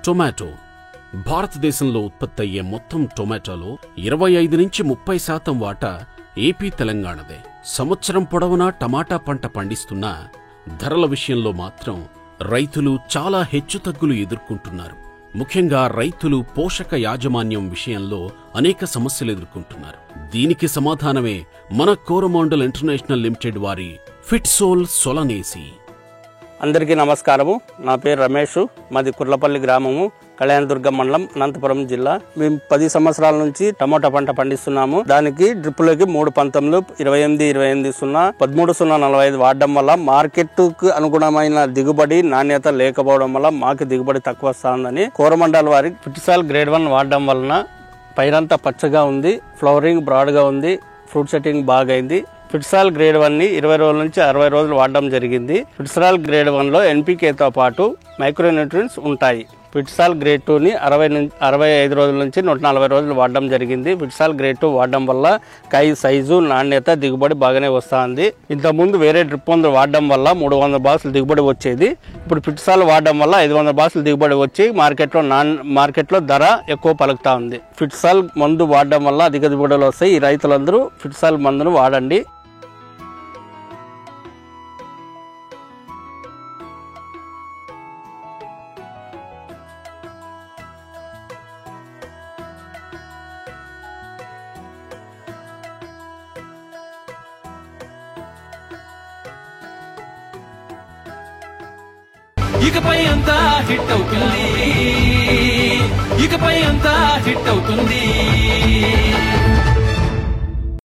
Tomato భారతదేశంలో ఉత్పత్తి అయ్యే మొత్తం టొమాటోలో 25 నుంచి 30% వాటా ఏపీ తెలంగాణదే. సంవత్సరం పొడవునా టమాటా పంట పండిస్తున్నా ధరల విషయంలో మాత్రం రైతులు చాలా హెచ్చుతగ్గులు ఎదుర్కొంటున్నారు. ముఖ్యంగా రైతులు పోషక యాజమాన్యం విషయంలో అనేక సమస్యలు ఎదుర్కొంటున్నారు. దీనికి సమాధానమే మన కోరమాండల్ ఇంటర్నేషనల్ లిమిటెడ్ వారి ఫిట్సోల్ సొలనేసి. అందరికీ నమస్కారము. నా పేరు రమేష్. మాది కుర్లపల్లి గ్రామము, కళ్యాణదుర్గం మండలం, అనంతపురం జిల్లా. మేము 10 సంవత్సరాల నుంచి టమోటా పంట పండిస్తున్నాము. దానికి డ్రిప్పులకి 3 పంతములు 28 28 0 13 045 వాడడం వల్ల మార్కెట్కు అనుగుణమైన దిగుబడి నాణ్యత లేకపోవడం వల్ల మాకు దిగుబడి తక్కువ వస్తుందని కోరమండల్ వారి ఫిట్సాల్ గ్రేడ్ 1 వాడడం వలన పైరంతా పచ్చగా ఉంది, ఫ్లవరింగ్ బ్రాడ్గా ఉంది, ఫ్రూట్ సెట్టింగ్ బాగైంది. ఫిట్సాల్ గ్రేడ్ 1 ని 20 రోజుల నుంచి 60 రోజులు వాడడం జరిగింది. ఫిట్సాల్ గ్రేడ్ 1 లో ఎన్పీకేతో పాటు మైక్రోన్యూట్రియన్స్ ఉంటాయి. ఫిట్సాల్ గ్రేడ్ 2 ని 65 రోజుల నుంచి 140 రోజులు వాడడం జరిగింది. ఫిట్సాల్ గ్రేడ్ 2 వాడడం వల్ల కాయ సైజు, నాణ్యత, దిగుబడి బాగానే వస్తుంది. ఇంతకుముందు వేరే డ్రిప్ మందు వాడడం వల్ల 300 బాక్సులు దిగుబడి వచ్చేది. ఇప్పుడు ఫిట్సాల్ వాడడం వల్ల 500 బాక్సులు దిగుబడి వచ్చి మార్కెట్లో ధర ఎక్కువ పలుకుతా ఉంది. ఫిట్సాల్ మందు వాడడం వల్ల అధిక దిగుబడులు వస్తాయి. ఈ రైతులందరూ ఫిట్సాల్ మందును వాడండి. ఇకపై అంతా హిట్ అవుతుంది, ఇకపై అంతా హిట్ అవుతుంది.